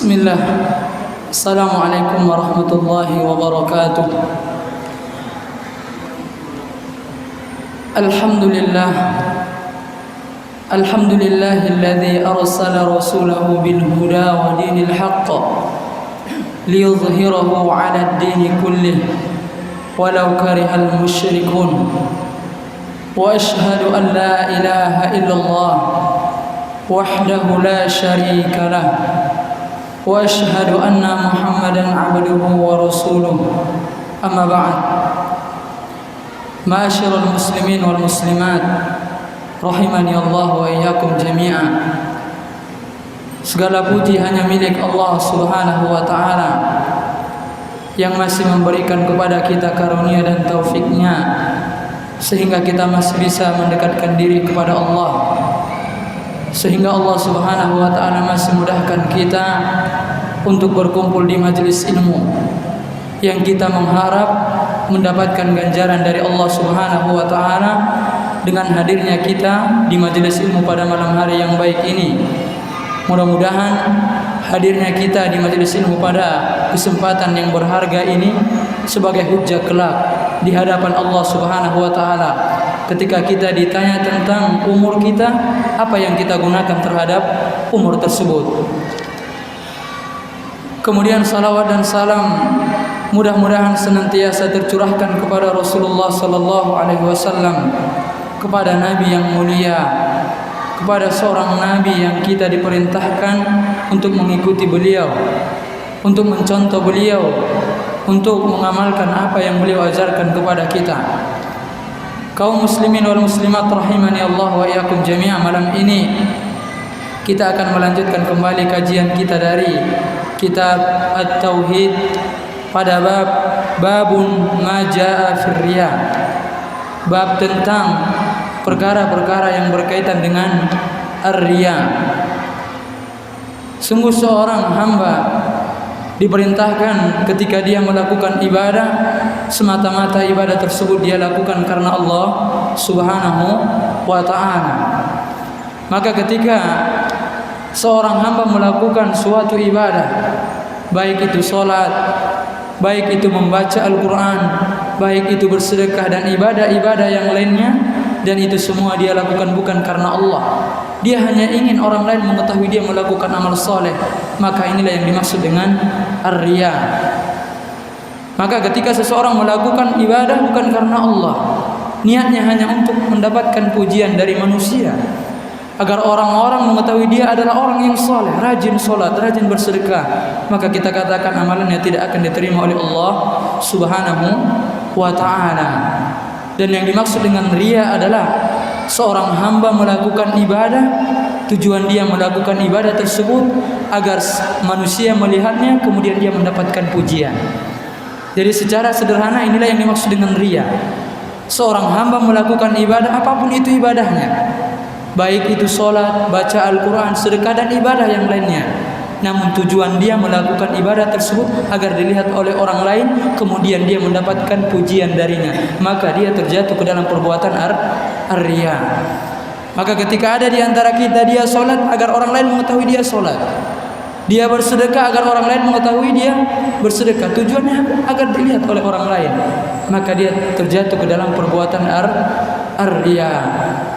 Bismillah. Assalamualaikum warahmatullahi wabarakatuh. Alhamdulillah. Alhamdulillahilladzi arsala rasulahu bil huda wa dinil haqq liyudhhirahu 'ala ad-din kullih walau karihal musyrikun. Wa asyhadu an la ilaha illallah wahdahu la syarika lah. Wa asyhadu anna Muhammadan 'abduhu wa rasuluhu. Amma ba'd. Ma'asyiral muslimin wal muslimat, rahimani Allah wa iyyakum jami'a. Segala puji hanya milik Allah Subhanahu wa ta'ala yang masih memberikan kepada kita karunia dan taufik-Nya sehingga kita masih bisa mendekatkan diri kepada Allah, sehingga Allah Subhanahu wa ta'ala masih mudahkan kita untuk berkumpul di majelis ilmu yang kita mengharap mendapatkan ganjaran dari Allah Subhanahu wa ta'ala dengan hadirnya kita di majelis ilmu pada malam hari yang baik ini. Mudah-mudahan hadirnya kita di majelis ilmu pada kesempatan yang berharga ini sebagai hujjah kelak di hadapan Allah Subhanahu wa ta'ala ketika kita ditanya tentang umur kita, apa yang kita gunakan terhadap umur tersebut. Kemudian salawat dan salam mudah-mudahan senantiasa tercurahkan kepada Rasulullah sallallahu alaihi wasallam, kepada nabi yang mulia, kepada seorang nabi yang kita diperintahkan untuk mengikuti beliau, untuk mencontoh beliau, untuk mengamalkan apa yang beliau ajarkan kepada kita. Kaum muslimin wal muslimat rahimani Allah wa iyyakum jami'a, malam ini kita akan melanjutkan kembali kajian kita dari kitab At-Tauhid pada babun ma jaa fir riya, bab tentang perkara-perkara yang berkaitan dengan ar-riya. Sungguh seorang hamba diperintahkan ketika dia melakukan ibadah, semata-mata ibadah tersebut dia lakukan karena Allah Subhanahu wa ta'ala. Maka ketika seorang hamba melakukan suatu ibadah, baik itu sholat, baik itu membaca Al-Quran, baik itu bersedekah dan ibadah-ibadah yang lainnya, dan itu semua dia lakukan bukan karena Allah, dia hanya ingin orang lain mengetahui dia melakukan amal soleh, maka inilah yang dimaksud dengan ar-riya. Maka ketika seseorang melakukan ibadah bukan karena Allah, niatnya hanya untuk mendapatkan pujian dari manusia, agar orang-orang mengetahui dia adalah orang yang soleh, rajin sholat, rajin bersedekah, maka kita katakan amalannya tidak akan diterima oleh Allah Subhanahu wa ta'ala. Dan yang dimaksud dengan riya adalah seorang hamba melakukan ibadah, tujuan dia melakukan ibadah tersebut agar manusia melihatnya kemudian dia mendapatkan pujian. Jadi secara sederhana inilah yang dimaksud dengan riya. Seorang hamba melakukan ibadah, apapun itu ibadahnya, baik itu sholat, baca Al-Quran, sedekah dan ibadah yang lainnya, namun tujuan dia melakukan ibadah tersebut agar dilihat oleh orang lain, kemudian dia mendapatkan pujian darinya, maka dia terjatuh ke dalam perbuatan ar-riya. Maka ketika ada di antara kita dia sholat agar orang lain mengetahui dia sholat, dia bersedekah agar orang lain mengetahui dia bersedekah, tujuannya agar dilihat oleh orang lain, maka dia terjatuh ke dalam perbuatan ar-riya.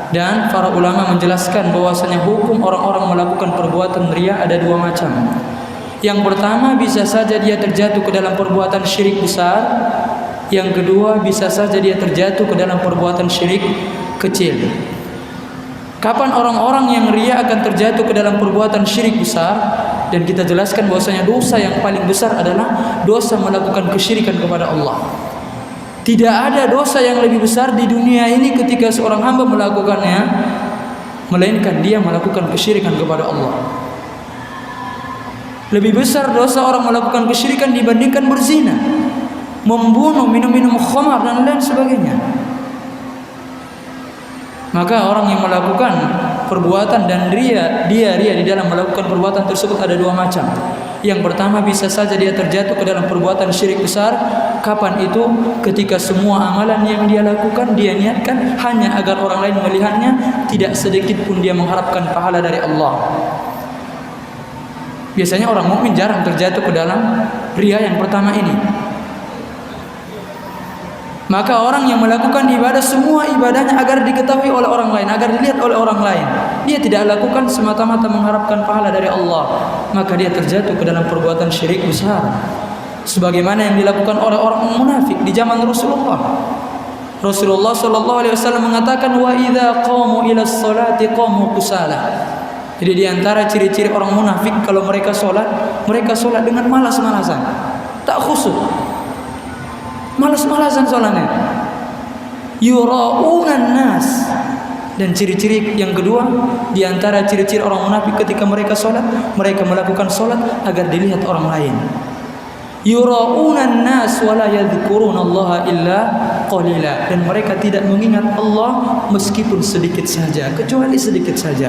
Dan para ulama menjelaskan bahwasanya hukum orang-orang melakukan perbuatan riya ada dua macam. Yang pertama, bisa saja dia terjatuh ke dalam perbuatan syirik besar. Yang kedua, bisa saja dia terjatuh ke dalam perbuatan syirik kecil. Kapan orang-orang yang riya akan terjatuh ke dalam perbuatan syirik besar? Dan kita jelaskan bahwasanya dosa yang paling besar adalah dosa melakukan kesyirikan kepada Allah. Tidak ada dosa yang lebih besar di dunia ini ketika seorang hamba melakukannya, melainkan dia melakukan kesyirikan kepada Allah. Lebih besar dosa orang melakukan kesyirikan dibandingkan berzina, membunuh, minum-minum khamar dan lain sebagainya. Maka orang yang melakukan perbuatan dan ria di dalam melakukan perbuatan tersebut ada dua macam. Yang pertama, bisa saja dia terjatuh ke dalam perbuatan syirik besar. Kapan itu? Ketika semua amalan yang dia lakukan dia niatkan hanya agar orang lain melihatnya, tidak sedikit pun dia mengharapkan pahala dari Allah. Biasanya orang mukmin jarang terjatuh ke dalam riya yang pertama ini. Maka orang yang melakukan ibadah, semua ibadahnya agar diketahui oleh orang lain, agar dilihat oleh orang lain. Dia tidak lakukan semata-mata mengharapkan pahala dari Allah, maka dia terjatuh ke dalam perbuatan syirik besar. Sebagaimana yang dilakukan oleh orang munafik di zaman Rasulullah. Rasulullah sallallahu alaihi wasallam mengatakan, "Wa idza qamu ila sholati qamu kusala." Jadi di antara ciri-ciri orang munafik, kalau mereka sholat dengan malas-malasan, tak khusyuk. Malas-malasan sholatnya. Yura'unan nas. Dan ciri-ciri yang kedua, di antara ciri-ciri orang munafik ketika mereka sholat, mereka melakukan sholat agar dilihat orang lain. Yura'unan nas wa la yadhkurunallaha illa qalila. Dan mereka tidak mengingat Allah meskipun sedikit saja, kecuali sedikit saja.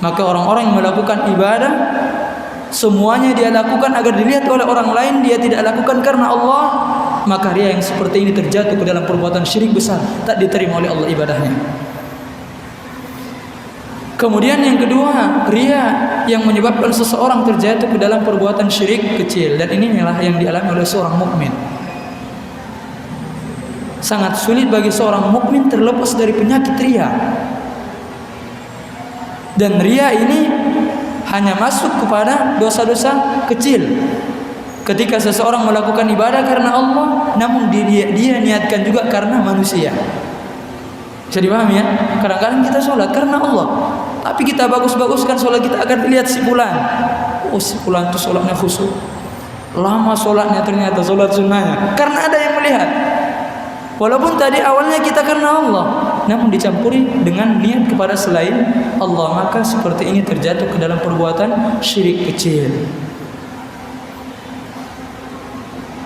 Maka orang-orang yang melakukan ibadah, semuanya dia lakukan agar dilihat oleh orang lain, dia tidak lakukan karena Allah, maka dia yang seperti ini terjatuh ke dalam perbuatan syirik besar, tak diterima oleh Allah ibadahnya. Kemudian yang kedua, riya yang menyebabkan seseorang terjatuh ke dalam perbuatan syirik kecil, dan inilah yang dialami oleh seorang mukmin. Sangat sulit bagi seorang mukmin terlepas dari penyakit riya. Dan riya ini hanya masuk kepada dosa-dosa kecil. Ketika seseorang melakukan ibadah karena Allah, namun dia niatkan juga karena manusia. Bisa dipahami ya? Kadang-kadang kita sholat karena Allah, tapi kita bagus-baguskan sholat kita agar dilihat si fulan. Oh, si fulan itu sholatnya khusyuk, lama sholatnya, ternyata sholat sunnahnya, karena ada yang melihat. Walaupun tadi awalnya kita karena Allah, namun dicampuri dengan niat kepada selain Allah, maka seperti ini terjatuh ke dalam perbuatan syirik kecil.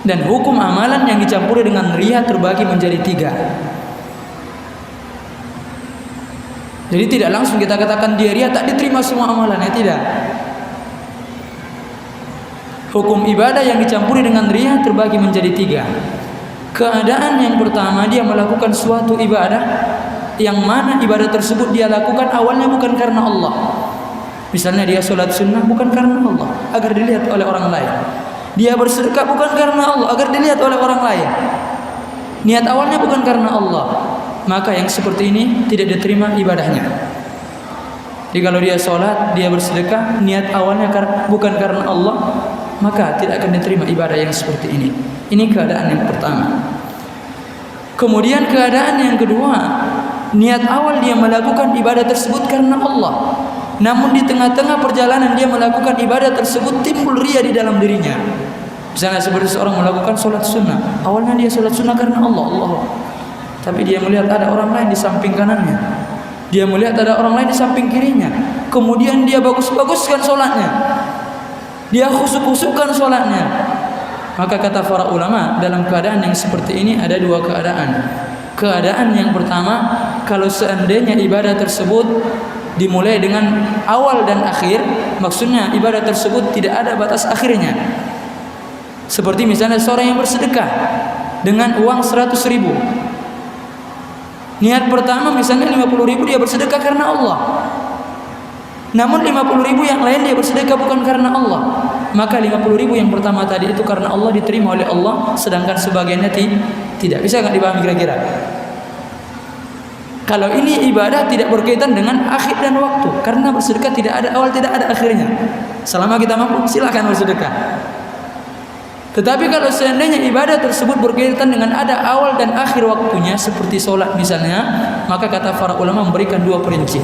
Dan hukum amalan yang dicampuri dengan riya terbagi menjadi 3. Jadi tidak langsung kita katakan dia riya, tak diterima semua amalannya, tidak. Hukum ibadah yang dicampuri dengan riya terbagi menjadi 3. Keadaan yang pertama, dia melakukan suatu ibadah yang mana ibadah tersebut dia lakukan awalnya bukan karena Allah. Misalnya dia sholat sunnah bukan karena Allah, agar dilihat oleh orang lain. Dia bersedekah bukan karena Allah, agar dilihat oleh orang lain. Niat awalnya bukan karena Allah, maka yang seperti ini tidak diterima ibadahnya. Jadi kalau dia sholat, dia bersedekah, niat awalnya bukan karena Allah, maka tidak akan diterima ibadah yang seperti ini. Ini keadaan yang pertama. Kemudian keadaan yang kedua, niat awal dia melakukan ibadah tersebut karena Allah, namun di tengah-tengah perjalanan dia melakukan ibadah tersebut timbul riya di dalam dirinya. Misalnya seperti seorang melakukan sholat sunnah, awalnya dia sholat sunnah karena Allah, tapi dia melihat ada orang lain di samping kanannya, dia melihat ada orang lain di samping kirinya, kemudian dia bagus-baguskan sholatnya, dia khusyuk-khusyukkan sholatnya. Maka kata para ulama, dalam keadaan yang seperti ini ada 2 keadaan. Keadaan yang pertama, kalau seandainya ibadah tersebut dimulai dengan awal dan akhir, maksudnya ibadah tersebut tidak ada batas akhirnya. Seperti misalnya seorang yang bersedekah dengan uang 100.000. Niat pertama misalnya 50.000 dia bersedekah karena Allah. Namun 50.000 yang lain dia bersedekah bukan karena Allah. Maka 50.000 yang pertama tadi itu karena Allah diterima oleh Allah, sedangkan sebagiannya tidak. Bisa nggak dipahami kira-kira? Kalau ini ibadah tidak berkaitan dengan akhir dan waktu, karena bersedekah tidak ada awal, tidak ada akhirnya. Selama kita mampu, silakan bersedekah. Tetapi kalau seandainya ibadah tersebut berkaitan dengan ada awal dan akhir waktunya, seperti sholat misalnya, maka kata para ulama memberikan 2 princi.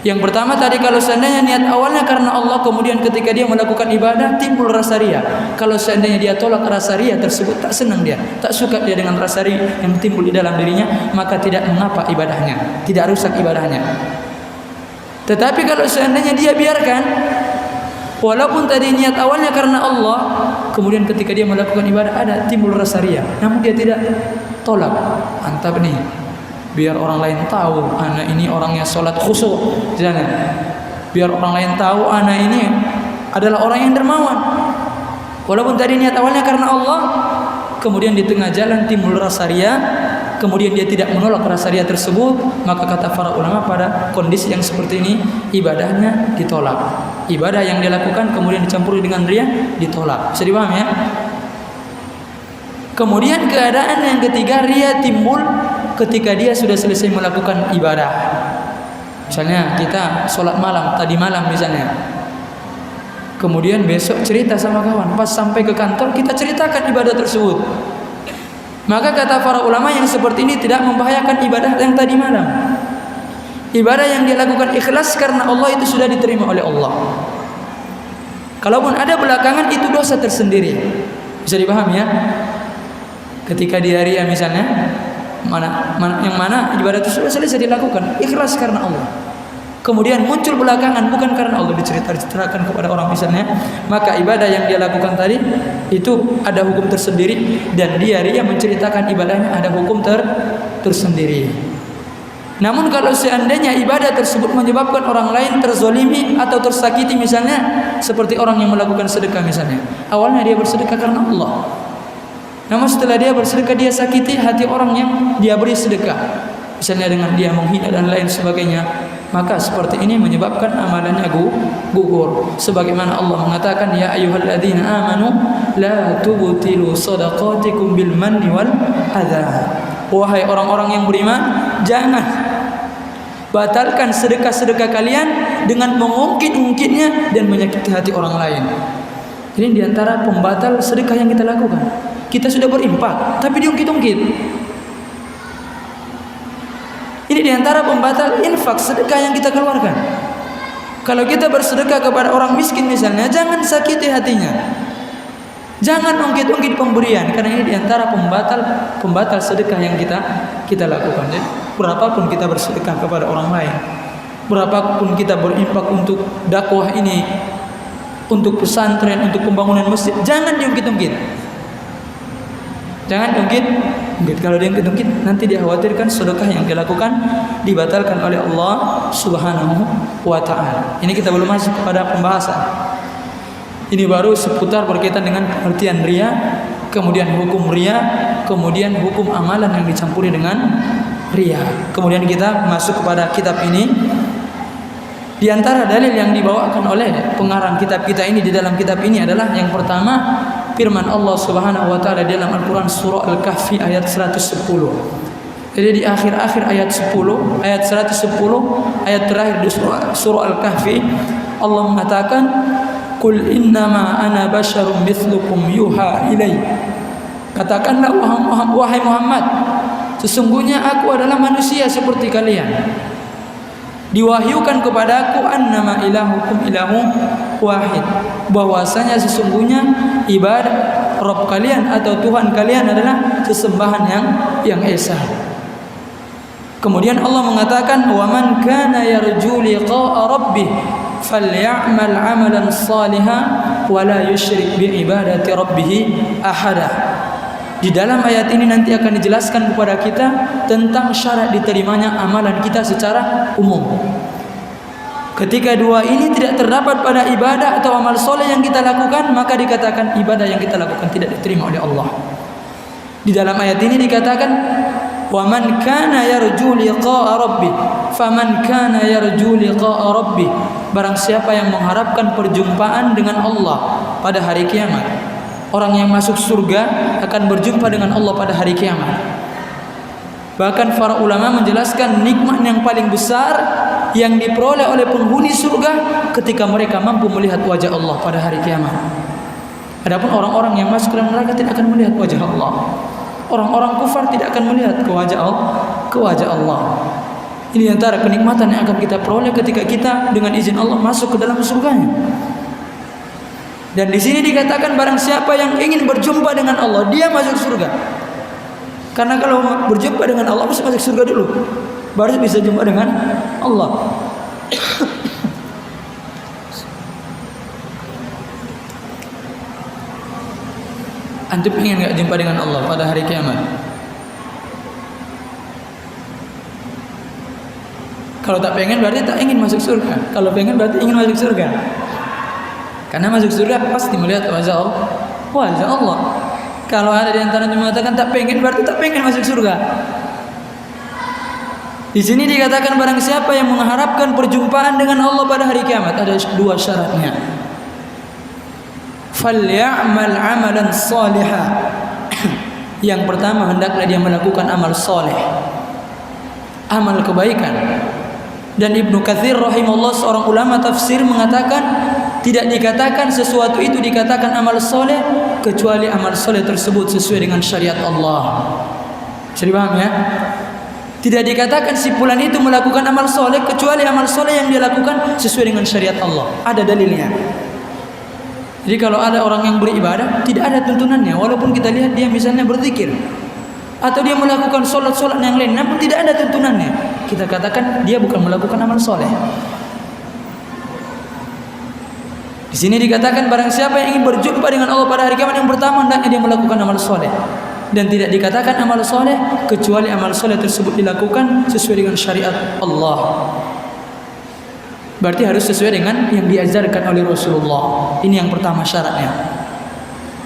Yang pertama tadi, kalau seandainya niat awalnya karena Allah, kemudian ketika dia melakukan ibadah timbul rasa riya. Kalau seandainya dia tolak rasa riya tersebut, tak senang dia, tak suka dia dengan rasa riya yang timbul di dalam dirinya, maka tidak mengapa ibadahnya, tidak rusak ibadahnya. Tetapi kalau seandainya dia biarkan, walaupun tadi niat awalnya karena Allah, kemudian ketika dia melakukan ibadah ada timbul rasa riya, namun dia tidak tolak, mantap nih, biar orang lain tahu anak ini orangnya sholat khusyuk, jangan. Biar orang lain tahu anak ini adalah orang yang dermawan. Walaupun tadi niat awalnya karena Allah, kemudian di tengah jalan timbul rasa riya, kemudian dia tidak menolak rasa riya tersebut, maka kata para ulama pada kondisi yang seperti ini ibadahnya ditolak. Ibadah yang dia lakukan kemudian dicampuri dengan riya ditolak. Bisa dipahami ya? Kemudian keadaan yang ketiga, riya timbul ketika dia sudah selesai melakukan ibadah. Misalnya kita sholat malam, tadi malam misalnya, kemudian besok cerita sama kawan, pas sampai ke kantor kita ceritakan ibadah tersebut. Maka kata para ulama yang seperti ini tidak membahayakan ibadah yang tadi malam. Ibadah yang dia lakukan ikhlas karena Allah itu sudah diterima oleh Allah. Kalaupun ada belakangan itu dosa tersendiri. Bisa dipahami ya? Ketika dia riya misalnya, yang mana ibadah itu sudah selesai dilakukan ikhlas karena Allah, kemudian muncul belakangan bukan karena Allah, diceritakan kepada orang misalnya, maka ibadah yang dia lakukan tadi itu ada hukum tersendiri, dan dia menceritakan ibadahnya ada hukum tersendiri. Namun kalau seandainya ibadah tersebut menyebabkan orang lain terzolimi atau tersakiti misalnya, seperti orang yang melakukan sedekah misalnya, awalnya dia bersedekah karena Allah, namun setelah dia bersedekah dia sakiti hati orang yang dia beri sedekah, misalnya dengan dia menghina dan lain sebagainya, maka seperti ini menyebabkan amalannya gugur. Sebagaimana Allah mengatakan, ya ayyuhalladzina amanu la tubtilu shadaqatikum bil manni wal adha. Wahai orang-orang yang beriman, jangan batalkan sedekah-sedekah kalian dengan mengungkit-ungkitnya dan menyakiti hati orang lain. Ini diantara pembatal sedekah yang kita lakukan. Kita sudah berinfak, tapi diungkit-ungkit. Ini diantara pembatal infak, sedekah yang kita keluarkan. Kalau kita bersedekah kepada orang miskin misalnya, jangan sakiti hatinya, jangan ungkit-ungkit pemberian, karena ini diantara pembatal sedekah yang kita lakukan. Jadi, berapapun kita bersedekah kepada orang lain, berapapun kita berinfak untuk dakwah ini, untuk pesantren, untuk pembangunan masjid, jangan diungkit-ungkit. Jangan diungkit. Kalau diungkit nanti dikhawatirkan sedekah yang dilakukan dibatalkan oleh Allah Subhanahu wa taala. Ini kita belum masuk kepada pembahasan. Ini baru seputar berkaitan dengan pengertian riya, kemudian hukum riya, kemudian hukum amalan yang dicampuri dengan riya. Kemudian kita masuk kepada kitab ini. Di antara dalil yang dibawakan oleh pengarang kitab kita ini di dalam kitab ini adalah yang pertama, firman Allah Subhanahu wa taala dalam Al-Qur'an surah Al-Kahfi ayat 110. Jadi di akhir-akhir ayat 10, ayat 110, ayat terakhir di surah Al-Kahfi, Allah mengatakan, "Qul innama ana basyarum mithlukum yuha ilai." Katakanlah wahai Muhammad, sesungguhnya aku adalah manusia seperti kalian. Diwahyukan kepadaku annama ilahukum ilahu wahid, bahwasanya sesungguhnya ibadah Rabb kalian atau Tuhan kalian adalah sesembahan yang esa. Kemudian Allah mengatakan, wa man kana yarju liqa'a rabbih falyamal 'amalan shalihan wa la yusyrik bi ibadati rabbih ahada. Di dalam ayat ini nanti akan dijelaskan kepada kita tentang syarat diterimanya amalan kita secara umum. Ketika dua ini tidak terdapat pada ibadah atau amal soleh yang kita lakukan, maka dikatakan ibadah yang kita lakukan tidak diterima oleh Allah. Di dalam ayat ini dikatakan, wa man kana yarju liqa'a rabbih faman kana yarju liqa'a rabbih, barang siapa yang mengharapkan perjumpaan dengan Allah pada hari kiamat. Orang yang masuk surga akan berjumpa dengan Allah pada hari kiamat. Bahkan para ulama menjelaskan nikmat yang paling besar yang diperoleh oleh penghuni surga ketika mereka mampu melihat wajah Allah pada hari kiamat. Adapun orang-orang yang masuk ke dalam neraka tidak akan melihat wajah Allah. Orang-orang kufar tidak akan melihat ke wajah Allah. Ini antara kenikmatan yang akan kita peroleh ketika kita dengan izin Allah masuk ke dalam surganya. Dan di sini dikatakan barang siapa yang ingin berjumpa dengan Allah, dia masuk surga. Karena kalau berjumpa dengan Allah mesti masuk surga dulu, baru bisa jumpa dengan Allah. Antum ingin enggak jumpa dengan Allah pada hari kiamat? Kalau tak pengen berarti tak ingin masuk surga. Kalau pengen berarti ingin masuk surga. Karena masuk surga pasti melihat wajah Allah. Kalau ada di antara yang mengatakan tak pengen berarti tak pengen masuk surga. Di sini dikatakan barang siapa yang mengharapkan perjumpaan dengan Allah pada hari kiamat, ada dua syaratnya. Falyamal amalan salihah. Yang pertama, hendaklah dia melakukan amal soleh, amal kebaikan. Dan Ibnu Katsir rahimahullah, seorang ulama tafsir, mengatakan tidak dikatakan sesuatu itu dikatakan amal soleh kecuali amal soleh tersebut sesuai dengan syariat Allah. Bisa dipaham ya? Tidak dikatakan si fulan itu melakukan amal soleh kecuali amal soleh yang dia lakukan sesuai dengan syariat Allah. Ada dalilnya. Jadi kalau ada orang yang beribadah tidak ada tuntunannya, walaupun kita lihat dia misalnya berzikir atau dia melakukan solat-solat yang lain, namun tidak ada tuntunannya, kita katakan dia bukan melakukan amal soleh. Di sini dikatakan barang siapa yang ingin berjumpa dengan Allah pada hari kiamat, yang pertama hendaknya dia melakukan amal soleh. Dan tidak dikatakan amal soleh kecuali amal soleh tersebut dilakukan sesuai dengan syariat Allah. Berarti harus sesuai dengan yang diajarkan oleh Rasulullah. Ini yang pertama syaratnya.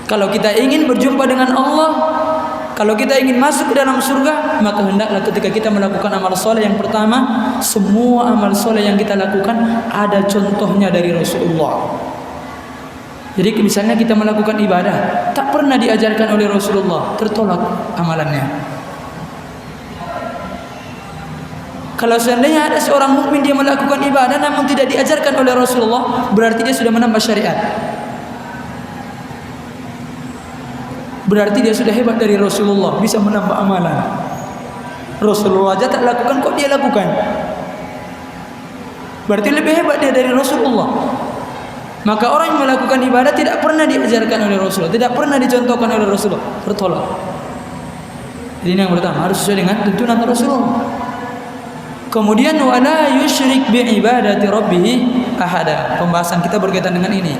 Kalau kita ingin berjumpa dengan Allah, kalau kita ingin masuk ke dalam surga, maka hendaklah ketika kita melakukan amal soleh, yang pertama, semua amal soleh yang kita lakukan ada contohnya dari Rasulullah. Jadi misalnya kita melakukan ibadah tak pernah diajarkan oleh Rasulullah, tertolak amalannya. Kalau seandainya ada seorang mukmin dia melakukan ibadah namun tidak diajarkan oleh Rasulullah, berarti dia sudah menambah syariat. Berarti dia sudah hebat dari Rasulullah, bisa menambah amalan. Rasulullah aja tak lakukan, kok dia lakukan? Berarti lebih hebat dia dari Rasulullah. Maka orang yang melakukan ibadah tidak pernah diajarkan oleh Rasulullah, tidak pernah dicontohkan oleh Rasulullah, tertolak. Jadi ini yang pertama, harus sesuai dengan tuntunan Rasulullah. Kemudian wala yusyrik bi ibadati rabbih ahada. Pembahasan kita berkaitan dengan ini.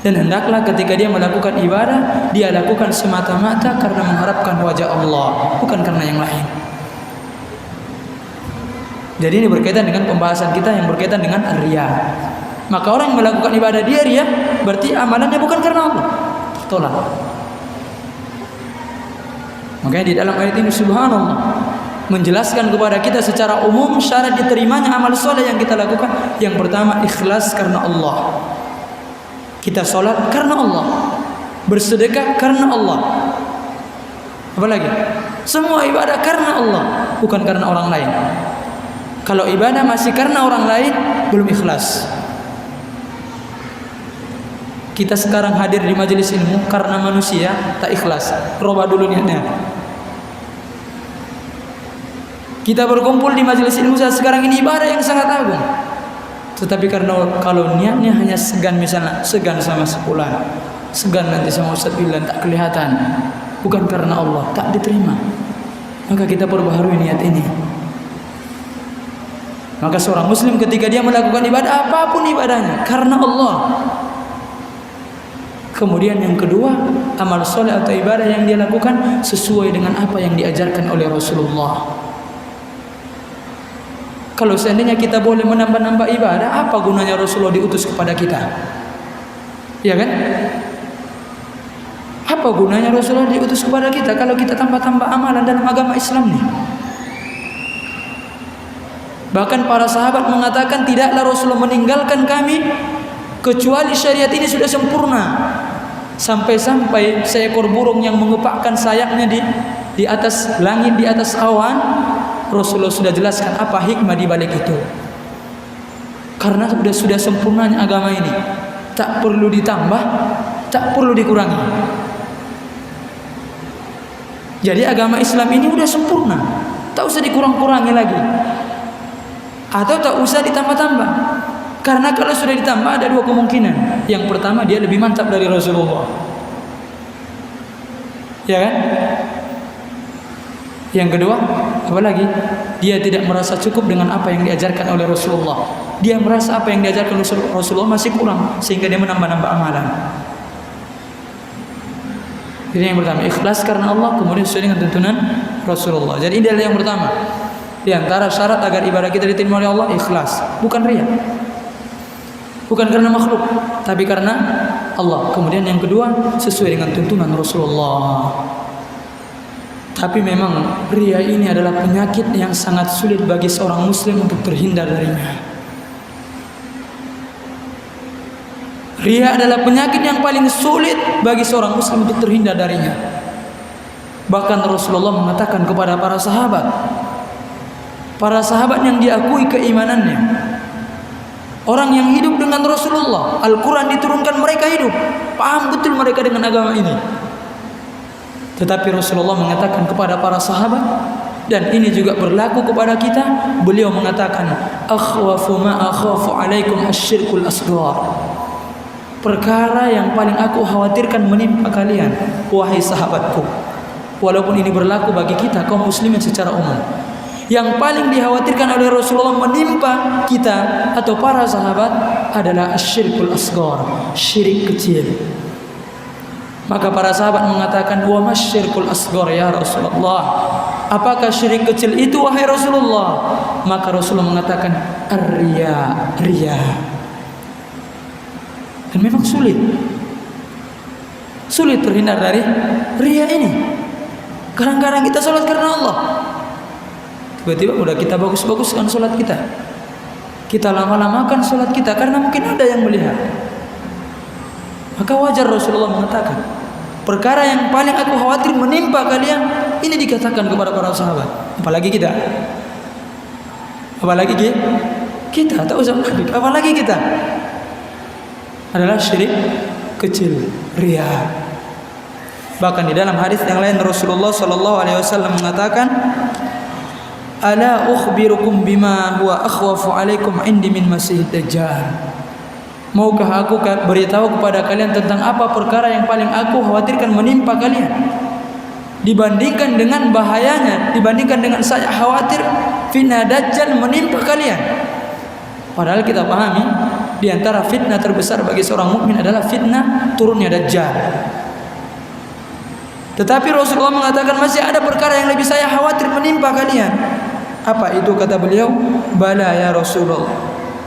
Dan hendaklah ketika dia melakukan ibadah, dia lakukan semata-mata karena mengharapkan wajah Allah, bukan karena yang lain. Jadi ini berkaitan dengan pembahasan kita yang berkaitan dengan riya. Maka orang yang melakukan ibadah dia riya, berarti amalannya bukan karena Allah, tolak. Makanya di dalam ayat ini subhanallah menjelaskan kepada kita secara umum syarat diterimanya amal soleh yang kita lakukan. Yang pertama, ikhlas karena Allah. Kita sholat karena Allah, bersedekah karena Allah. Apalagi? Semua ibadah karena Allah, bukan karena orang lain. Kalau ibadah masih karena orang lain, belum ikhlas. Kita sekarang hadir di majelis ilmu karena manusia, tak ikhlas. Robah dulu niatnya. Kita berkumpul di majelis ilmu saat sekarang ini ibadah yang sangat agung. Tetapi karena kalau niatnya hanya segan, misalnya segan sama sepulan, segan nanti sama Ustaz Bilan, tak kelihatan, bukan karena Allah, tak diterima. Maka kita perbaharui niat ini. Maka seorang muslim ketika dia melakukan ibadah, apapun ibadahnya, karena Allah. Kemudian yang kedua, amal soleh atau ibadah yang dia lakukan sesuai dengan apa yang diajarkan oleh Rasulullah. Kalau seandainya kita boleh menambah-nambah ibadah, apa gunanya Rasulullah diutus kepada kita? Ya kan? Apa gunanya Rasulullah diutus kepada kita kalau kita tambah-tambah amalan dalam agama Islam nih? Bahkan para sahabat mengatakan, tidaklah Rasulullah meninggalkan kami kecuali syariat ini sudah sempurna. Sampai-sampai seekor burung yang mengepakkan sayapnya di atas langit, di atas awan, Rasulullah sudah jelaskan apa hikmah di balik itu. Karena sudah sempurnanya agama ini, tak perlu ditambah, tak perlu dikurangi. Jadi agama Islam ini sudah sempurna, tak usah dikurang-kurangi lagi, atau tak usah ditambah-tambah. Karena kalau sudah ditambah ada dua kemungkinan. Yang pertama, dia lebih mantap dari Rasulullah, ya kan? Yang kedua, apalagi dia tidak merasa cukup dengan apa yang diajarkan oleh Rasulullah. Dia merasa apa yang diajarkan Rasulullah masih kurang, sehingga dia menambah-nambah amalan. Jadi yang pertama, ikhlas karena Allah, kemudian sesuai dengan tuntunan Rasulullah. Jadi ini adalah yang pertama. Di antara syarat agar ibadah kita diterima oleh Allah, ikhlas, bukan riya. Bukan karena makhluk, tapi karena Allah. Kemudian yang kedua, sesuai dengan tuntunan Rasulullah. Tapi memang ria ini adalah penyakit yang sangat sulit bagi seorang muslim untuk terhindar darinya. Ria adalah penyakit yang paling sulit bagi seorang muslim untuk terhindar darinya. Bahkan Rasulullah mengatakan kepada para sahabat yang diakui keimanannya, orang yang hidup dengan Rasulullah, Al-Quran diturunkan, mereka hidup, paham betul mereka dengan agama ini. Tetapi Rasulullah mengatakan kepada para sahabat, dan ini juga berlaku kepada kita, beliau mengatakan, akhwafu ma akhafu alaikum asyirkul asghar. Perkara yang paling aku khawatirkan menimpa kalian, wahai sahabatku. Walaupun ini berlaku bagi kita kaum muslimin secara umum, yang paling dikhawatirkan oleh Rasulullah menimpa kita atau para sahabat adalah asyirkul asghar, syirik kecil. Maka para sahabat mengatakan, wa masyirkul asghar ya Rasulullah, apakah syirik kecil itu wahai Rasulullah? Maka Rasulullah mengatakan, ar-riya, riya. Dan memang sulit terhindar dari riya ini. Kadang-kadang kita sholat karena Allah, tiba-tiba udah kita bagus-baguskan sholat kita, kita lama-lamakan sholat kita karena mungkin ada yang melihat. Maka wajar Rasulullah mengatakan, perkara yang paling aku khawatir menimpa kalian, ini dikatakan kepada para sahabat. Apalagi kita tak usah panik, apalagi kita adalah syirik kecil, riya. Bahkan di dalam hadis yang lain Rasulullah sallallahu alaihi wasallam mengatakan, ala ukhbirukum bima huwa akhwafu alaikum indi min masihid dajjal. Maukah aku beritahu kepada kalian tentang apa perkara yang paling aku khawatirkan menimpa kalian, dibandingkan dengan bahayanya, dibandingkan dengan saya khawatir fitnah dajjal menimpa kalian. Padahal kita pahami di antara fitnah terbesar bagi seorang mukmin adalah fitnah turunnya dajjal. Tetapi Rasulullah mengatakan masih ada perkara yang lebih saya khawatir menimpa kalian. Apa itu? Kata beliau, bala ya Rasulullah.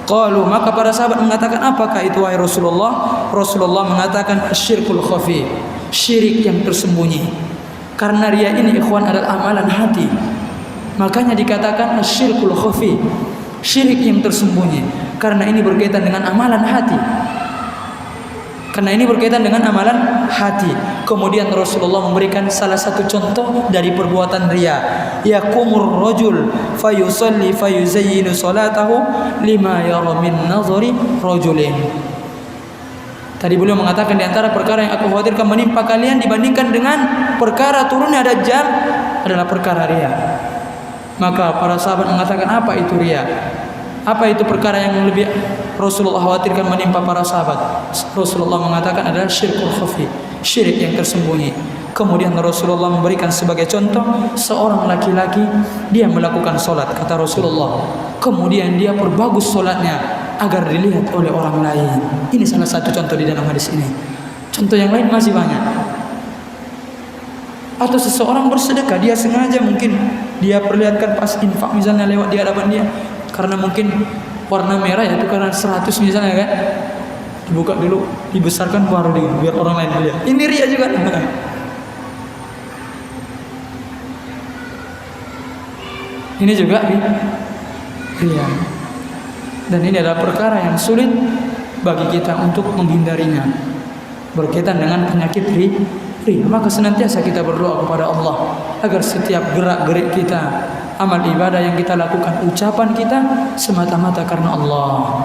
Qalu, maka para sahabat mengatakan, apakah itu wahai Rasulullah? Rasulullah mengatakan asyirkul khafi, syirik yang tersembunyi. Karena riya ini ikhwan adalah amalan hati, makanya dikatakan asyirkul khafi, syirik yang tersembunyi. Karena ini berkaitan dengan amalan hati. Kemudian Rasulullah memberikan salah satu contoh dari perbuatan riya. Yaqumur rajul fayusalli fayuzayyinu salatahu lima yara min nazari rajulin. Tadi beliau mengatakan di antara perkara yang aku khawatirkan menimpa kalian dibandingkan dengan perkara turunnya dajjal adalah perkara riya. Maka para sahabat mengatakan, apa itu riya? Apa itu perkara yang lebih Rasulullah khawatirkan menimpa para sahabat? Rasulullah mengatakan adalah syirkul khafi, syirik yang tersembunyi. Kemudian Rasulullah memberikan sebagai contoh seorang laki-laki, dia melakukan solat, kata Rasulullah, kemudian dia perbagus solatnya agar dilihat oleh orang lain. Ini salah satu contoh di dalam hadis ini. Contoh yang lain masih banyak. Atau seseorang bersedekah, dia sengaja mungkin dia perlihatkan pas infak misalnya lewat di hadapan dia, karena mungkin warna merah ya, itu karena 100 misalnya kan, dibuka dulu, dibesarkan baru biar orang lain lihat. Ini riya juga. Ini juga riya. Dan ini adalah perkara yang sulit bagi kita untuk menghindarinya, berkaitan dengan penyakit riya. Maka senantiasa kita berdoa kepada Allah agar setiap gerak-gerik kita, amal ibadah yang kita lakukan, ucapan kita semata-mata karena Allah.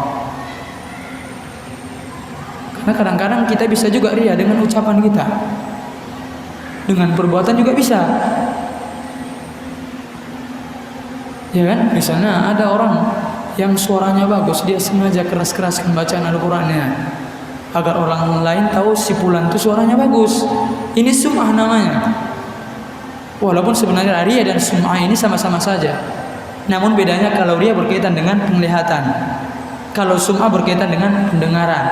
Karena kadang-kadang kita bisa juga riya dengan ucapan kita, dengan perbuatan juga bisa. Ya kan? Misalnya ada orang yang suaranya bagus, dia sengaja keras-keraskan bacaan Al-Qur'annya agar orang lain tahu si fulan itu suaranya bagus. Ini sum'ah namanya. Walaupun sebenarnya riya dan sum'ah ini sama-sama saja. Namun bedanya kalau riya berkaitan dengan penglihatan, kalau sum'ah berkaitan dengan pendengaran.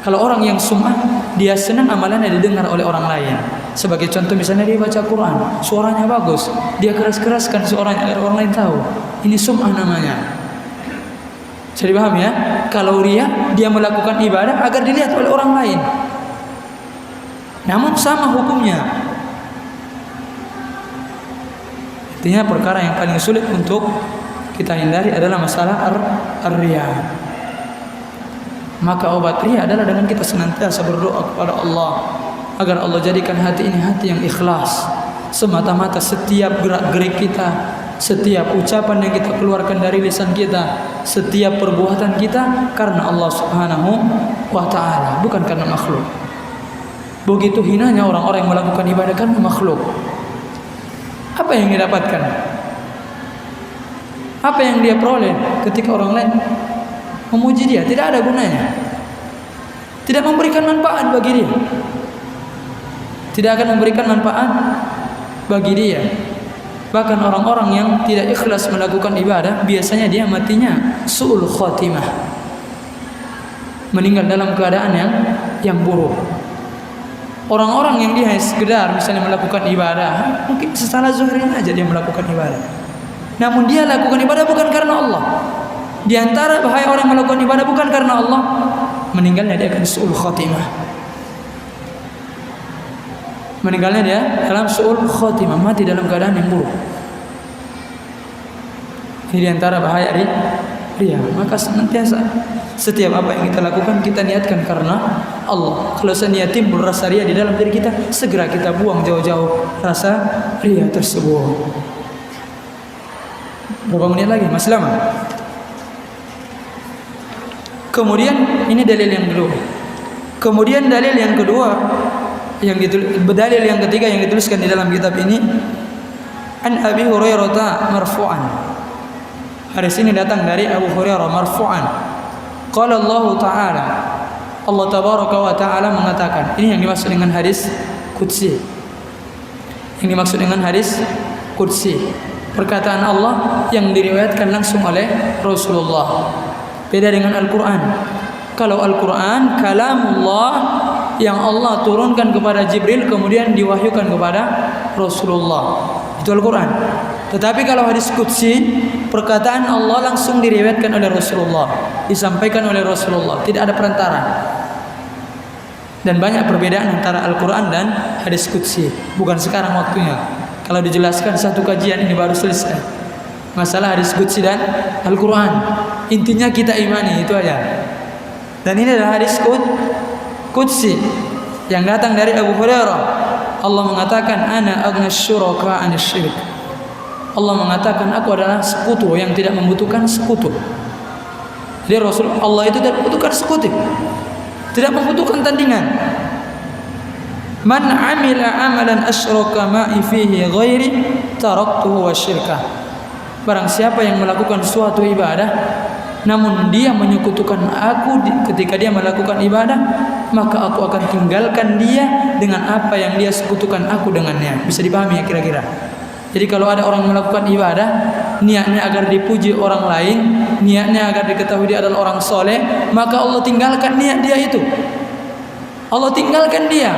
Kalau orang yang sum'ah, dia senang amalannya didengar oleh orang lain. Sebagai contoh misalnya dia baca Quran, suaranya bagus, dia keras-keraskan suaranya agar orang lain tahu. Ini sum'ah namanya. Jadi paham ya? Kalau riya, dia melakukan ibadah agar dilihat oleh orang lain. Namun sama hukumnya. Artinya perkara yang paling sulit untuk kita hindari adalah masalah ar-riya. Maka obat riya adalah dengan kita senantiasa berdoa kepada Allah agar Allah jadikan hati ini hati yang ikhlas, semata-mata setiap gerak-gerik kita, setiap ucapan yang kita keluarkan dari lisan kita, setiap perbuatan kita karena Allah Subhanahu wa ta'ala, bukan karena makhluk. Begitu hinanya orang-orang yang melakukan ibadah karena makhluk. Apa yang dia dapatkan? Apa yang dia peroleh ketika orang lain memuji dia? Tidak ada gunanya. Tidak memberikan manfaat bagi dia. Tidak akan memberikan manfaat bagi dia. Bahkan orang-orang yang tidak ikhlas melakukan ibadah, biasanya dia matinya su'ul khatimah, meninggal dalam keadaan yang buruk. Orang-orang yang dia sekedar misalnya melakukan ibadah, mungkin secara zahirnya aja dia melakukan ibadah, namun dia lakukan ibadah bukan karena Allah. Di antara bahaya orang melakukan ibadah bukan karena Allah, meninggalnya dia akan su'ul khatimah. Meninggalnya dia dalam su'ul khatimah, mati dalam keadaan yang buruk. Ini di antara bahaya riya. Maka senantiasa setiap apa yang kita lakukan kita niatkan karena Allah. Kalau niat timbul rasa riya di dalam diri kita, segera kita buang jauh-jauh rasa riya tersebut. Berapa menit lagi, Mas Lama? Kemudian ini dalil yang kedua. Kemudian dalil yang kedua dalil yang ketiga yang dituliskan di dalam kitab ini, an Abi Hurairah marfu'an. Hadis ini datang dari Abu Hurairah marfu'an. Qala Allah Ta'ala, Allah Tabaraka wa Ta'ala mengatakan. Ini yang dimaksud dengan hadis qudsi. Yang dimaksud dengan hadis qudsi, perkataan Allah yang diriwayatkan langsung oleh Rasulullah. Beda dengan Al-Quran. Kalau Al-Quran kalamullah yang Allah turunkan kepada Jibril kemudian diwahyukan kepada Rasulullah, itu Al-Quran. Tetapi kalau hadis qudsi, perkataan Allah langsung diriwayatkan oleh Rasulullah, disampaikan oleh Rasulullah, tidak ada perantara. Dan banyak perbedaan antara Al-Quran dan hadis qudsi. Bukan sekarang waktunya. Kalau dijelaskan satu kajian ini baru selesai masalah hadis qudsi dan Al-Quran. Intinya kita imani, itu aja. Dan ini adalah hadis qudsi yang datang dari Abu Hurairah. Allah mengatakan, ana aghnas syuraka 'anil syirik. Allah mengatakan, aku adalah sekutu yang tidak membutuhkan sekutu. Jadi Rasul Allah itu tidak membutuhkan sekutu, tidak membutuhkan tandingan. Man 'amila 'amalan asyraka ma'i fihi ghairi taraktuhu wa syirkah. Barang siapa yang melakukan suatu ibadah namun dia menyekutukan aku ketika dia melakukan ibadah, maka aku akan tinggalkan dia dengan apa yang dia sekutukan aku dengannya. Bisa dipahami ya kira-kira? Jadi kalau ada orang melakukan ibadah, niatnya agar dipuji orang lain, niatnya agar diketahui dia adalah orang soleh, maka Allah tinggalkan niat dia itu. Allah tinggalkan dia.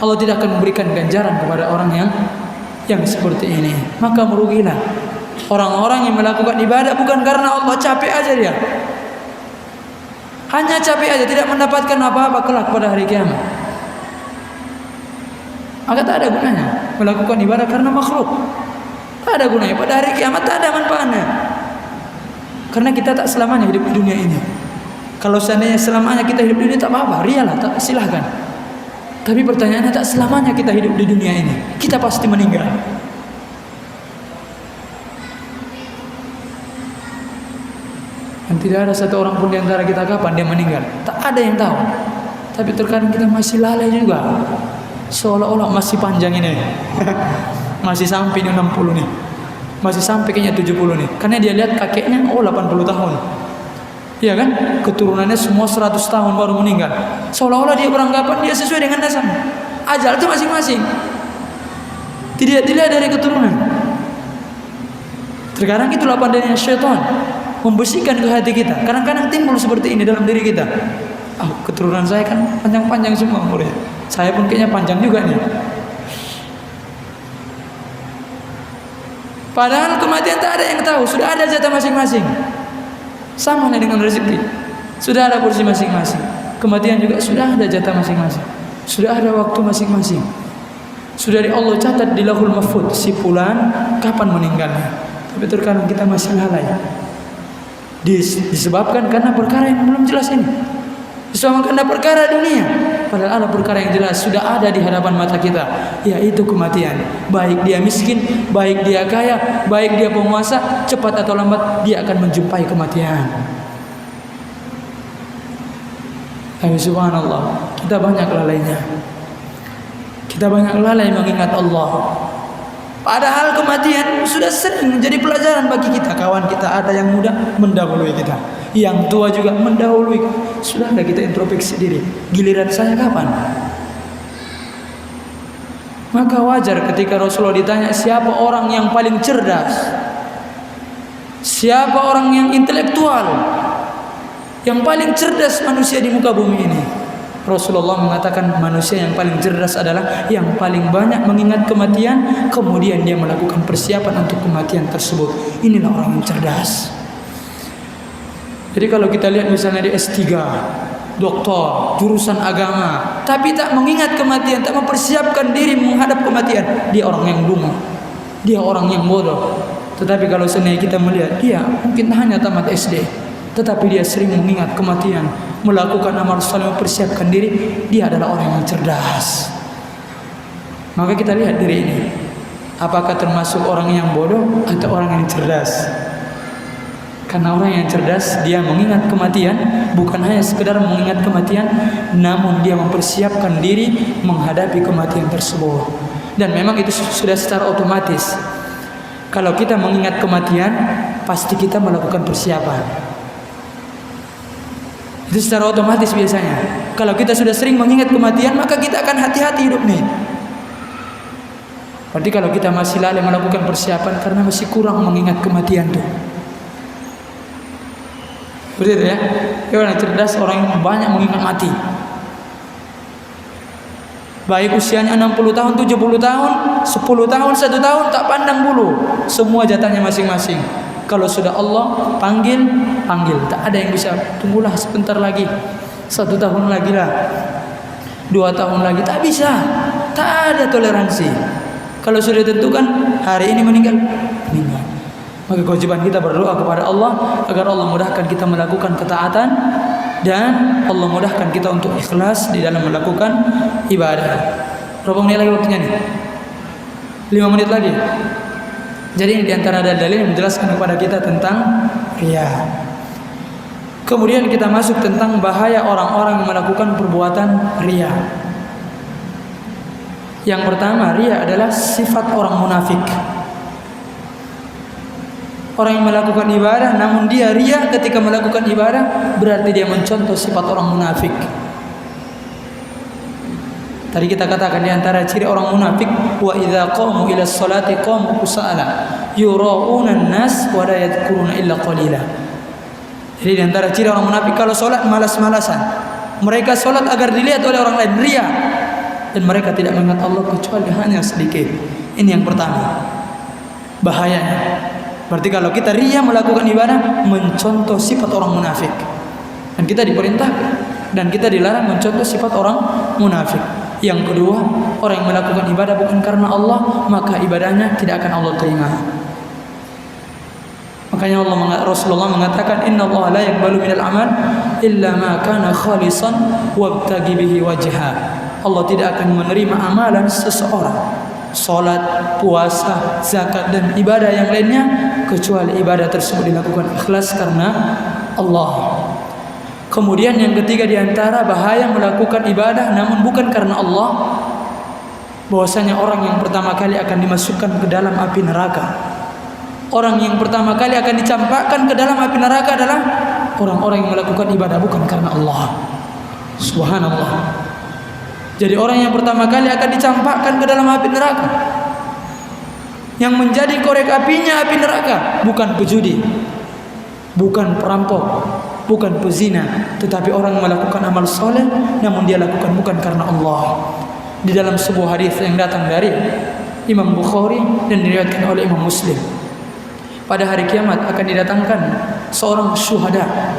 Allah tidak akan memberikan ganjaran kepada orang yang seperti ini. Maka merugilah orang-orang yang melakukan ibadah bukan karena Allah, capek aja dia. Hanya capek aja, tidak mendapatkan apa-apa kelak pada hari kiamat. Maka tak ada gunanya melakukan ibadah karena makhluk. Tak ada gunanya, pada hari kiamat tak ada manfaatnya. Karena kita tak selamanya hidup di dunia ini. Kalau seandainya selamanya kita hidup di dunia tak apa-apa, rialah, tak, silahkan. Tapi pertanyaannya, tak selamanya kita hidup di dunia ini. Kita pasti meninggal. Dan tidak ada satu orang pun di antara kita kapan dia meninggal. Tak ada yang tahu. Tapi terkadang kita masih lalai juga. Seolah-olah masih panjang ini. Masih sampai 60 nih. Masih sampai kayaknya 70 nih. Karena dia lihat kakeknya 80 tahun. Iya kan? Keturunannya semua 100 tahun baru meninggal. Seolah-olah dia beranggapan dia sesuai dengan nasabnya. Ajal itu masing-masing. Tidak dilihat dari keturunan. Terkadang itulah pandainya syaitan, membersihkan ke hati kita. Kadang-kadang timbul seperti ini dalam diri kita. Keturunan saya kan panjang-panjang semua murid. Saya pun kayaknya panjang juga nih. Padahal kematian tak ada yang tahu. Sudah ada jatah masing-masing. Sama dengan rezeki. Sudah ada porsi masing-masing. Kematian juga sudah ada jatah masing-masing. Sudah ada waktu masing-masing. Sudah dari Allah catat di Lauhul Mahfuz si fulan kapan meninggalnya. Tapi terkadang kita masih lalai. Disebabkan karena perkara yang belum jelas ini. Disebabkan karena perkara dunia. Padahal ada perkara yang jelas sudah ada di hadapan mata kita, yaitu kematian. Baik dia miskin, baik dia kaya, baik dia penguasa, cepat atau lambat dia akan menjumpai kematian. Tapi subhanallah, kita banyak lalainya. Kita banyak lalai mengingat Allah. Padahal kematian sudah sering menjadi pelajaran bagi kita. Kawan kita ada yang muda mendahului kita, yang tua juga mendahului. Sudah ada kita introspeksi diri. Giliran saya kapan? Maka wajar ketika Rasulullah ditanya siapa orang yang paling cerdas, siapa orang yang intelektual, yang paling cerdas manusia di muka bumi ini. Rasulullah mengatakan manusia yang paling cerdas adalah yang paling banyak mengingat kematian, kemudian dia melakukan persiapan untuk kematian tersebut. Inilah orang yang cerdas. Jadi kalau kita lihat misalnya di S3, doktor, jurusan agama, tapi tak mengingat kematian, tak mempersiapkan diri menghadap kematian, dia orang yang dungu, dia orang yang bodoh. Tetapi kalau seandainya kita melihat dia mungkin hanya tamat SD, tetapi dia sering mengingat kematian, melakukan amal saleh, mempersiapkan diri, dia adalah orang yang cerdas. Maka kita lihat diri ini, apakah termasuk orang yang bodoh atau orang yang cerdas? Karena orang yang cerdas, dia mengingat kematian, bukan hanya sekedar mengingat kematian, namun dia mempersiapkan diri menghadapi kematian tersebut. Dan memang itu sudah secara otomatis. Kalau kita mengingat kematian, pasti kita melakukan persiapan. Itu secara otomatis biasanya. Kalau kita sudah sering mengingat kematian, maka kita akan hati-hati hidup nih. Berarti kalau kita masih lalai melakukan persiapan karena masih kurang mengingat kematian tuh. Betul ya? Orang cerdas, orang yang banyak mengingat mati. Baik usianya 60 tahun, 70 tahun, 10 tahun, 1 tahun, tak pandang bulu. Semua jatahnya masing-masing. Kalau sudah Allah panggil, panggil. Tak ada yang bisa tunggulah sebentar lagi, 1 tahun lagi lah, 2 tahun lagi. Tak bisa. Tak ada toleransi. Kalau sudah ditentukan hari ini meninggal, meninggal. Maka kewajiban kita berdoa kepada Allah agar Allah mudahkan kita melakukan ketaatan dan Allah mudahkan kita untuk ikhlas di dalam melakukan ibadah. Berapa menit lagi waktunya nih? 5 menit lagi. Jadi ini diantara dalil yang menjelaskan kepada kita tentang riya. Kemudian kita masuk tentang bahaya orang-orang yang melakukan perbuatan riya. Yang pertama, riya adalah sifat orang munafik. Orang yang melakukan ibadah namun dia riya ketika melakukan ibadah, berarti dia mencontoh sifat orang munafik. Tadi kita katakan di antara ciri orang munafik, wa idza qamu ila sholati qamu kusala yura'una an-nas wa la yadhkuruna illa qalila. Jadi di antara ciri orang munafik, kalau salat malas-malasan. Mereka salat agar dilihat oleh orang lain, riya. Dan mereka tidak mengingat Allah kecuali hanya sedikit. Ini yang pertama. Bahayanya. Berarti kalau kita riya melakukan ibadah, mencontoh sifat orang munafik. Dan kita diperintah dan kita dilarang mencontoh sifat orang munafik. Yang kedua, orang yang melakukan ibadah bukan karena Allah, maka ibadahnya tidak akan Allah terima. Makanya Rasulullah mengatakan, Inna Allah la yaqbalu minal amal illa ma kana khalisan wabtaghi bihi wajha. Allah tidak akan menerima amalan seseorang, salat, puasa, zakat dan ibadah yang lainnya, kecuali ibadah tersebut dilakukan ikhlas karena Allah. Kemudian yang ketiga diantara bahaya melakukan ibadah namun bukan karena Allah, bahwasanya orang yang pertama kali akan dimasukkan ke dalam api neraka. Orang yang pertama kali akan dicampakkan ke dalam api neraka adalah orang-orang yang melakukan ibadah bukan karena Allah. Subhanallah. Jadi orang yang pertama kali akan dicampakkan ke dalam api neraka, yang menjadi korek apinya api neraka bukan pejudi, bukan perampok, bukan pezina, tetapi orang yang melakukan amal soleh namun dia lakukan bukan karena Allah. Di dalam sebuah hadis yang datang dari Imam Bukhari dan diriwayatkan oleh Imam Muslim, pada hari kiamat akan didatangkan seorang syuhada.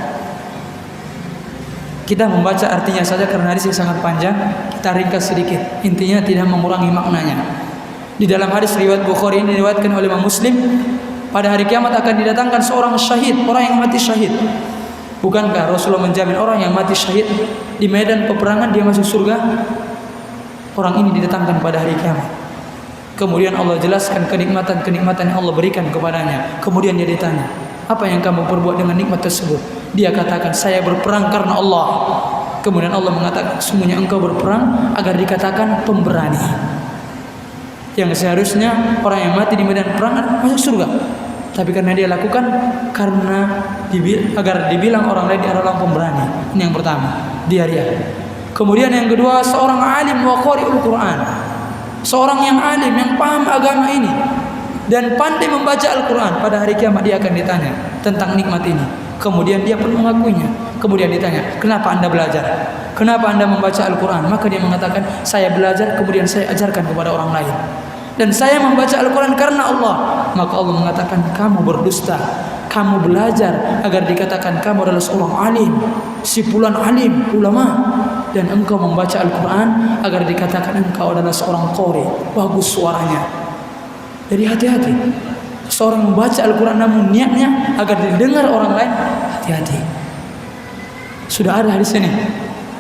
Kita membaca artinya saja karena hadis yang sangat panjang, kita ringkas sedikit. Intinya tidak mengurangi maknanya. Di dalam hadis riwayat Bukhari ini diriwayatkan oleh Imam Muslim, pada hari kiamat akan didatangkan seorang syahid, orang yang mati syahid. Bukankah Rasulullah menjamin orang yang mati syahid di medan peperangan dia masuk surga? Orang ini didatangkan pada hari kiamat. Kemudian Allah jelaskan kenikmatan-kenikmatan yang Allah berikan kepadanya. Kemudian dia ditanya, apa yang kamu perbuat dengan nikmat tersebut? Dia katakan, saya berperang karena Allah. Kemudian Allah mengatakan, sungguhnya engkau berperang agar dikatakan pemberani. Yang seharusnya orang yang mati di medan perang masuk surga, tapi karena dia lakukan karena agar dibilang orang lain dia adalah pemberani. Ini yang pertama, dia. Kemudian yang kedua, seorang alim wa qari'ul Quran. Seorang yang alim, yang paham agama ini dan pandai membaca Al-Quran. Pada hari kiamat dia akan ditanya tentang nikmat ini. Kemudian dia pun mengakuinya. Kemudian ditanya, kenapa anda belajar? Kenapa anda membaca Al-Quran? Maka dia mengatakan, saya belajar kemudian saya ajarkan kepada orang lain. Dan saya membaca Al-Quran karena Allah. Maka Allah mengatakan, kamu berdusta. Kamu belajar agar dikatakan kamu adalah seorang alim, si fulan alim, ulama. Dan engkau membaca Al-Quran agar dikatakan engkau adalah seorang qari, bagus suaranya. Jadi hati-hati. Seorang membaca Al-Quran namun niatnya agar didengar orang lain, hati-hati. Sudah ada hadis ini.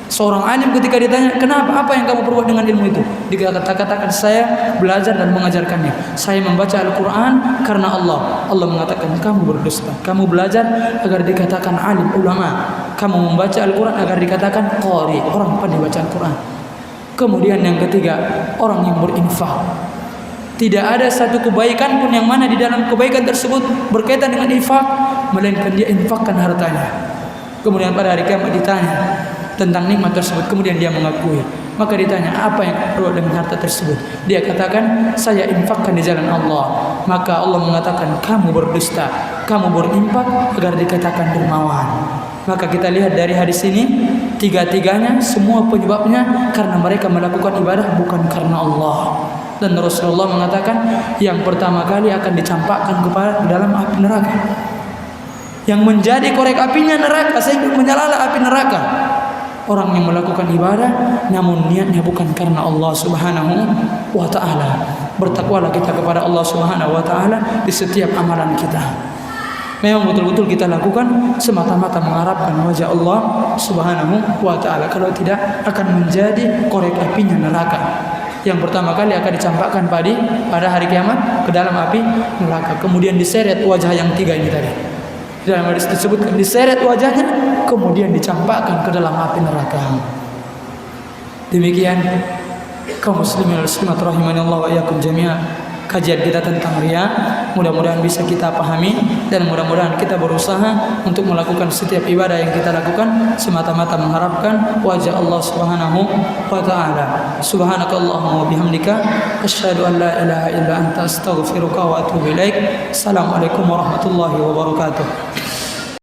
Seorang alim ketika ditanya, kenapa, apa yang kamu perbuat dengan ilmu itu? Dia katakan, saya belajar dan mengajarkannya. Saya membaca Al-Quran karena Allah. Allah mengatakan, kamu berdusta. Kamu belajar agar dikatakan alim, ulama. Kamu membaca Al-Quran agar dikatakan qari, orang pandai baca Al-Quran. Kemudian yang ketiga, orang yang berinfak. Tidak ada satu kebaikan pun yang mana di dalam kebaikan tersebut berkaitan dengan infak, melainkan dia infakkan hartanya. Kemudian pada hari kiamat ditanya tentang nikmat tersebut, kemudian dia mengakui. Maka ditanya, apa yang perlu dengan harta tersebut? Dia katakan, saya infakkan di jalan Allah. Maka Allah mengatakan, kamu berdusta, kamu berinfak agar dikatakan dermawan. Maka kita lihat dari hadis ini, tiga-tiganya semua penyebabnya karena mereka melakukan ibadah bukan karena Allah. Dan Rasulullah mengatakan, yang pertama kali akan dicampakkan kepada dalam api neraka. Yang menjadi korek apinya neraka sehingga menyala api neraka. Orang yang melakukan ibadah namun niatnya bukan karena Allah Subhanahu wa taala. Bertakwalah kita kepada Allah Subhanahu wa taala di setiap amalan kita. Memang betul-betul kita lakukan semata-mata mengharapkan wajah Allah Subhanahu wa taala. Kalau tidak akan menjadi korek apinya neraka. Yang pertama kali akan dicampakkan pada hari kiamat ke dalam api neraka. Kemudian diseret wajah yang tiga ini tadi. Dalam hadis disebutkan diseret wajahnya, kemudian dicampakkan ke dalam api neraka. Demikian kaum muslimin wal muslimat rahimani Allah wa iyyakum jami'an, kajian kita tentang riya. Mudah-mudahan bisa kita pahami dan mudah-mudahan kita berusaha untuk melakukan setiap ibadah yang kita lakukan semata-mata mengharapkan wajah Allah Subhanahu wa taala. Subhanakallahumma wa bihamdika asyhadu an la ilaha illa anta astaghfiruka wa atubu ilaik. Assalamualaikum warahmatullahi wabarakatuh.